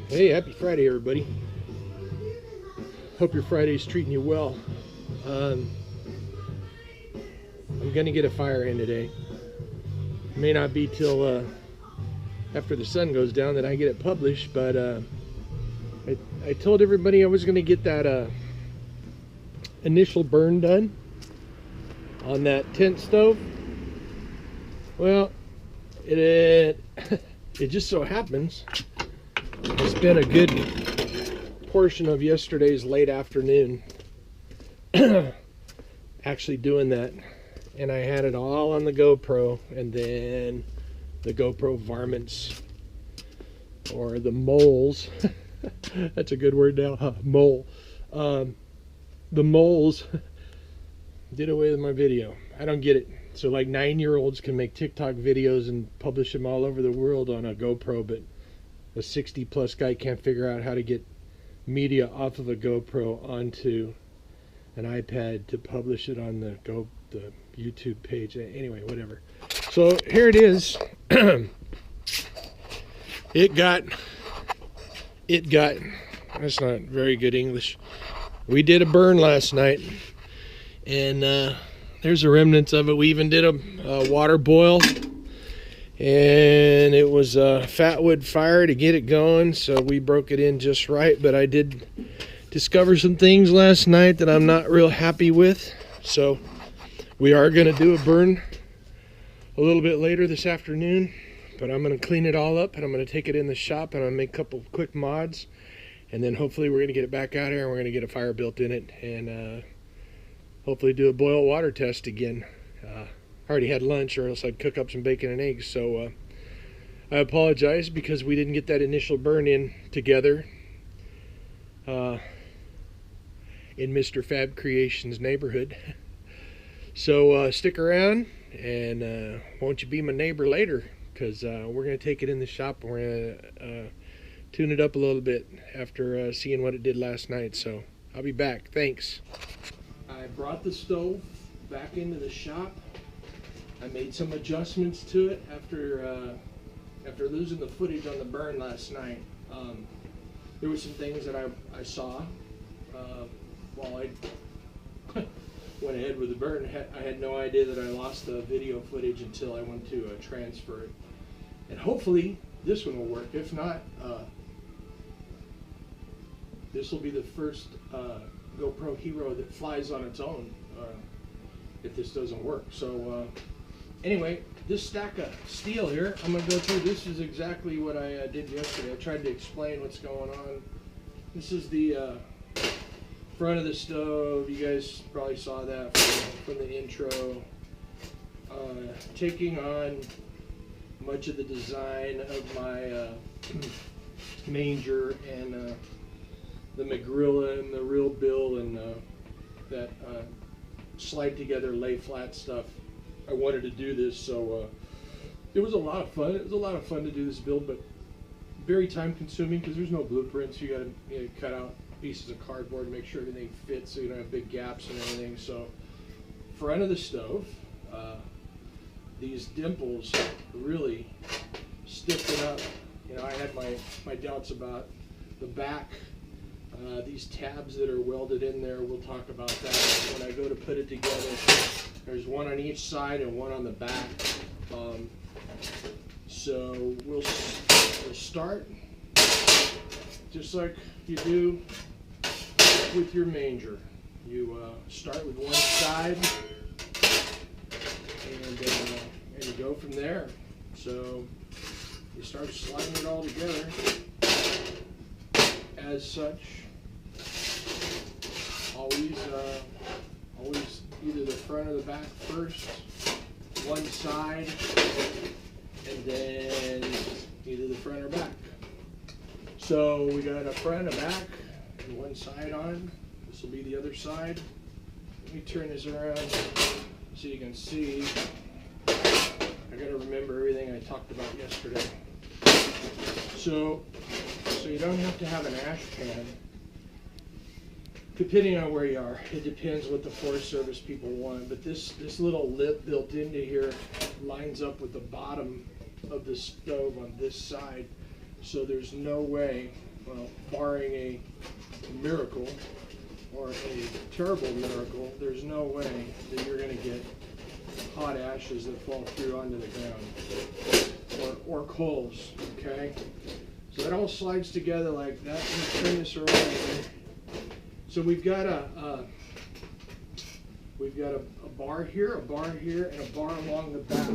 Hey, happy Friday, everybody. Hope your Friday's treating you well. I'm gonna get a fire in today. May not be till after the sun goes down that I get it published, but I told everybody I was gonna get that initial burn done on that tent stove. Well, it just so happens I spent a good portion of yesterday's late afternoon actually doing that, and I had it all on the GoPro, and then the GoPro varmints, or the moles, that's a good word now, huh? Mole. The moles did away with my video. I don't get it. So like 9-year-olds can make TikTok videos and publish them all over the world on a GoPro, but a 60-plus guy can't figure out how to get media off of a GoPro onto an iPad to publish it on the YouTube page. Anyway, whatever. So here it is. It got. That's not very good English. We did a burn last night, and there's the remnants of it. We even did a water boil. And it was a fat wood fire to get it going, so we broke it in just right. But I did discover some things last night that I'm not real happy with, so we are going to do a burn a little bit later this afternoon. But I'm going to clean it all up, and I'm going to take it in the shop, and I'm going to make a couple quick mods, and then hopefully we're going to get it back out here, and we're going to get a fire built in it, and hopefully do a boil water test again. I already had lunch, or else I'd cook up some bacon and eggs, so I apologize because we didn't get that initial burn in together in Mr. Fab Creations neighborhood. So stick around, and won't you be my neighbor later, because we're going to take it in the shop, and we're going to tune it up a little bit after seeing what it did last night. So I'll be back. Thanks. I brought the stove back into the shop. I made some adjustments to it after losing the footage on the burn last night. There were some things that I saw while I went ahead with the burn. I had no idea that I lost the video footage until I went to transfer it. And hopefully this one will work. If not, this will be the first GoPro Hero that flies on its own if this doesn't work. So anyway, this stack of steel here, I'm going to go through. This is exactly what I did yesterday. I tried to explain what's going on. This is the front of the stove. You guys probably saw that from the intro. Taking on much of the design of my manger and the McGrilla and the real bill and that slide together, lay flat stuff. I wanted to do this, so it was a lot of fun. It was a lot of fun to do this build, but very time consuming because there's no blueprints. You got to cut out pieces of cardboard, make sure everything fits so you don't have big gaps and everything. So front of the stove, these dimples really stiffed it up. You know, I had my doubts about the back. These tabs that are welded in there, we'll talk about that when I go to put it together. There's one on each side and one on the back. So we'll start just like you do with your manger. You start with one side and you go from there. So you start sliding it all together as such. Always either the front or the back first, one side, and then either the front or back. So we got a front, a back, and one side on. This will be the other side. Let me turn this around so you can see. I gotta remember everything I talked about yesterday. So you don't have to have an ash pan. Depending on where you are, it depends what the Forest Service people want. But this little lip built into here lines up with the bottom of the stove on this side. So there's no way well, barring a miracle or a terrible miracle, there's no way that you're going to get hot ashes that fall through onto the ground, or coals, okay? So that all slides together like that. I'm going to turn this around. So we've got a bar here, and a bar along the back.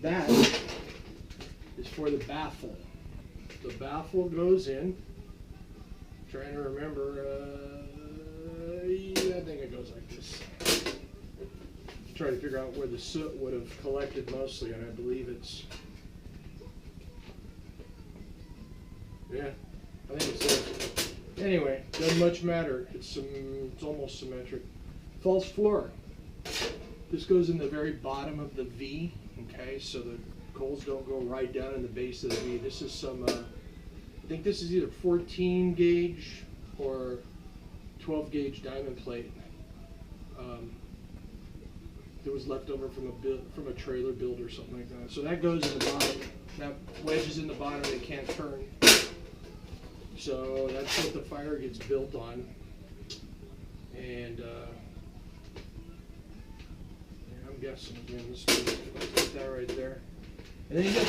That is for the baffle. The baffle goes in. Trying to remember, I think it goes like this. Try to figure out where the soot would have collected mostly, and I believe it's, yeah, I think it's there. Anyway, doesn't much matter. It's almost symmetric. False floor. This goes in the very bottom of the V, okay, so the coals don't go right down in the base of the V. This is some, I think this is either 14 gauge or 12 gauge diamond plate. That was left over from a trailer build or something like that. So that goes in the bottom. That wedges in the bottom, it can't turn. So that's what the fire gets built on. And I'm guessing again, let's put that right there. And then you got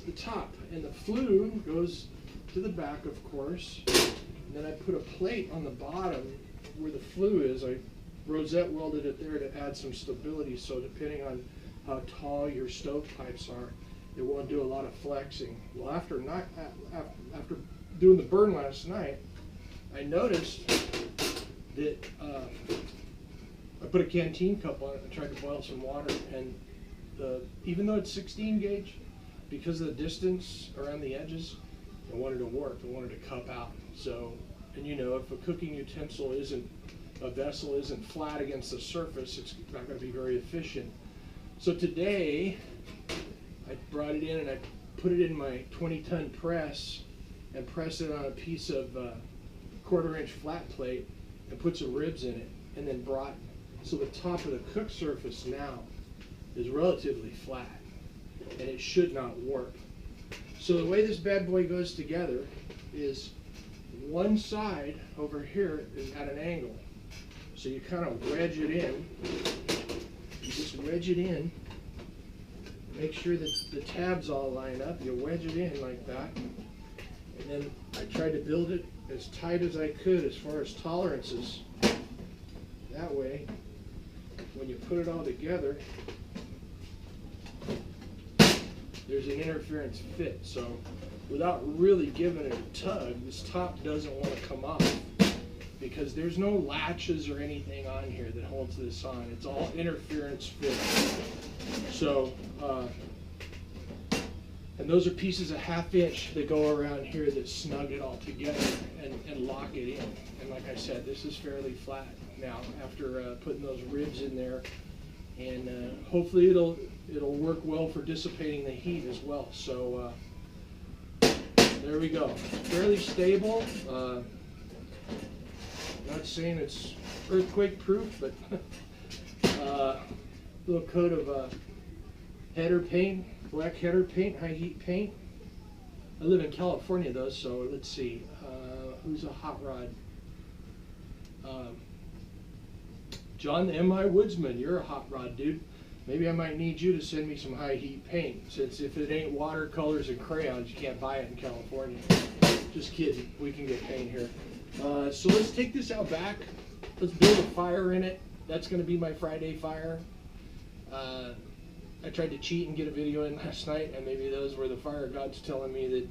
the top, and the flue goes to the back, of course. And then I put a plate on the bottom where the flue is. I rosette welded it there to add some stability, so depending on how tall your stovepipes are, it won't do a lot of flexing. Well, after doing the burn last night, I noticed that I put a canteen cup on it and tried to boil some water, and even though it's 16 gauge, because of the distance around the edges, I wanted to warp. I wanted to cup out. So, and you know, if a cooking utensil a vessel isn't flat against the surface, it's not going to be very efficient. So today, I brought it in and I put it in my 20-ton press and pressed it on a piece of 1/4-inch flat plate and put some ribs in it, and then so the top of the cook surface now is relatively flat, and it should not warp. So the way this bad boy goes together is one side over here is at an angle. So you kind of wedge it in. You just wedge it in. Make sure that the tabs all line up. You wedge it in like that. And then I tried to build it as tight as I could as far as tolerances. That way, when you put it all together, there's an interference fit. So without really giving it a tug, this top doesn't want to come off, because there's no latches or anything on here that holds this on. It's all interference fit. So, and those are pieces of 1/2 inch that go around here that snug it all together and lock it in. And like I said, this is fairly flat now after putting those ribs in there. And hopefully it'll work well for dissipating the heat as well. So there we go. Fairly stable. Not saying it's earthquake proof, but little coat of header paint, black header paint, high heat paint. I live in California though, so let's see. Who's a hot rod? John the MI Woodsman, you're a hot rod dude. Maybe I might need you to send me some high heat paint, since if it ain't watercolors and crayons, you can't buy it in California. Just kidding, we can get paint here. So let's take this out back. Let's build a fire in it. That's going to be my Friday fire. I tried to cheat and get a video in last night, and maybe those were the fire gods telling me that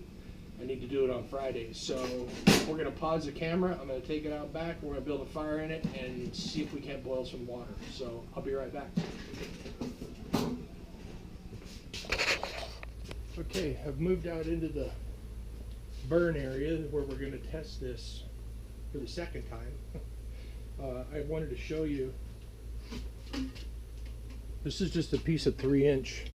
I need to do it on Fridays. So we're going to pause the camera. I'm going to take it out back. We're going to build a fire in it and see if we can't boil some water. So I'll be right back. Okay, I've moved out into the burn area where we're going to test this for the second time. I wanted to show you, this is just a piece of 3-inch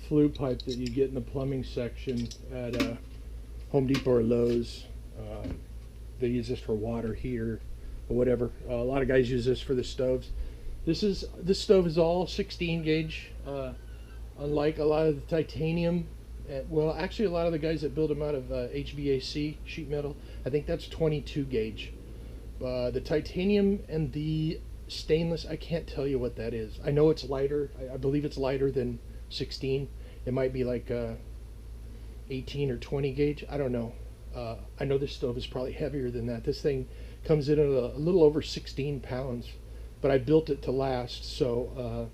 flue pipe that you get in the plumbing section at Home Depot or Lowe's. They use this for water heater or whatever. A lot of guys use this for the stoves. This stove is all 16 gauge. Unlike a lot of the titanium, well, actually a lot of the guys that build them out of HVAC sheet metal, I think that's 22 gauge. The titanium and the stainless, I can't tell you what that is. I know it's lighter. I believe it's lighter than 16. It might be like 18 or 20 gauge. I don't know. I know this stove is probably heavier than that. This thing comes in at a little over 16 pounds, but I built it to last, so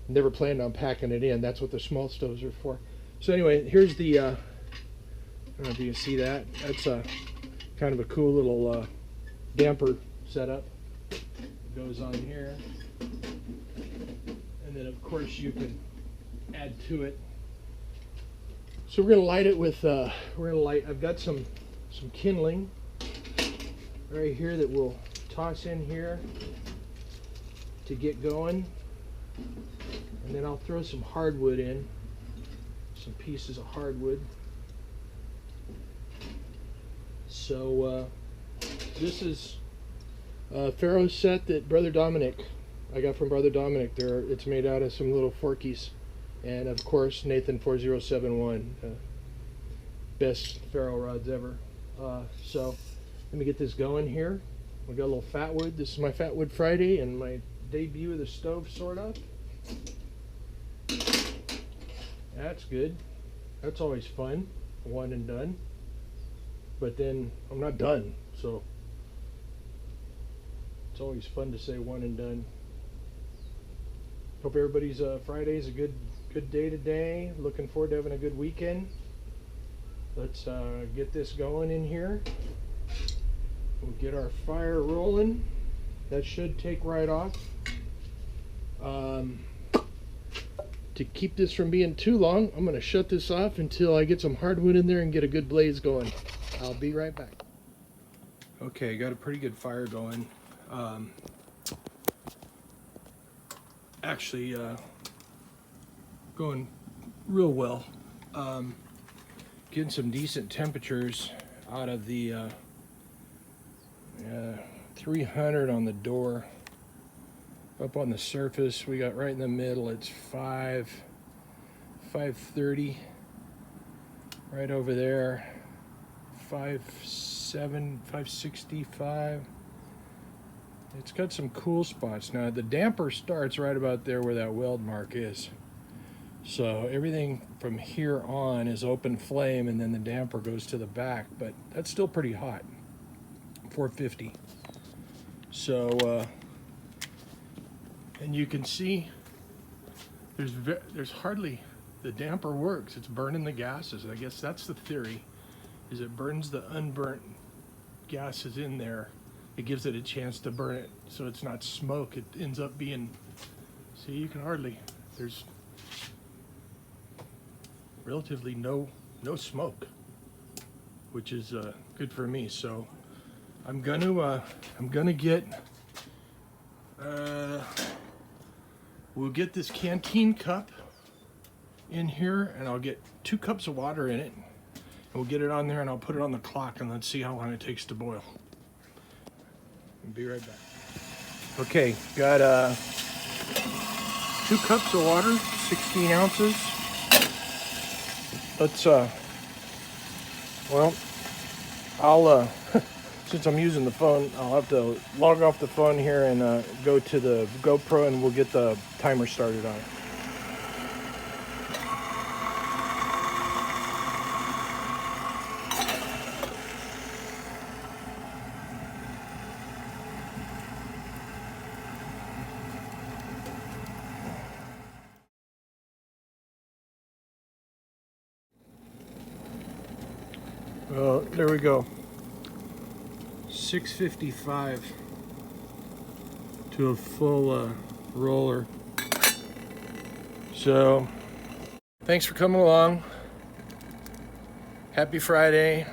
never planned on packing it in. That's what the small stoves are for. So anyway, here's the, I don't know if you can see that. That's a kind of a cool little damper setup. It goes on here. And then of course you can add to it. So we're gonna light it with, I've got some kindling right here that we'll toss in here to get going. And then I'll throw some hardwood in, some pieces of hardwood. So this is a Pharaoh set that I got from Brother Dominic. It's made out of some little forkies. And of course, Nathan 4071, best Pharaoh rods ever. So let me get this going here. We got a little fat wood. This is my Fat Wood Friday and my debut of the stove, sort of. That's good. That's always fun. One and done. But then I'm not done, so it's always fun to say one and done. Hope everybody's Friday is a good day today. Looking forward to having a good weekend. Let's get this going in here. We'll get our fire rolling. That should take right off. To keep this from being too long, I'm going to shut this off until I get some hardwood in there and get a good blaze going. I'll be right back. Okay, got a pretty good fire going. Actually, going real well. Getting some decent temperatures out of the 300 on the door. Up on the surface, we got right in the middle, it's 530. Right over there, 565. It's got some cool spots. Now the damper starts right about there where that weld mark is. So everything from here on is open flame, and then the damper goes to the back, but that's still pretty hot, 450. So, and you can see there's hardly, the damper works. It's burning the gases. I guess that's the theory, is it burns the unburnt gases in there. It gives it a chance to burn it, so it's not smoke. It ends up being, see, you can hardly, there's relatively no smoke, which is good for me. So I'm gonna get, we'll get this canteen cup in here, and I'll get 2 cups of water in it, and we'll get it on there, and I'll put it on the clock, and let's see how long it takes to boil. I'll be right back. Okay, got 2 cups of water, 16 ounces. Let's well, I'll since I'm using the phone, I'll have to log off the phone here and go to the GoPro, and we'll get the timer started on it. Well, there we go. 655 to a full roller. So, thanks for coming along. Happy Friday.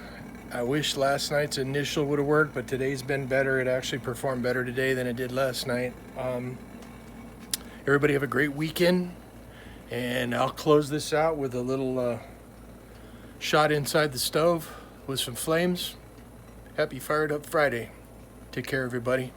I wish last night's initial would have worked, but today's been better. It actually performed better today than it did last night. Everybody have a great weekend, and I'll close this out with a little shot inside the stove with some flames. Happy Fired Up Friday. Take care, everybody.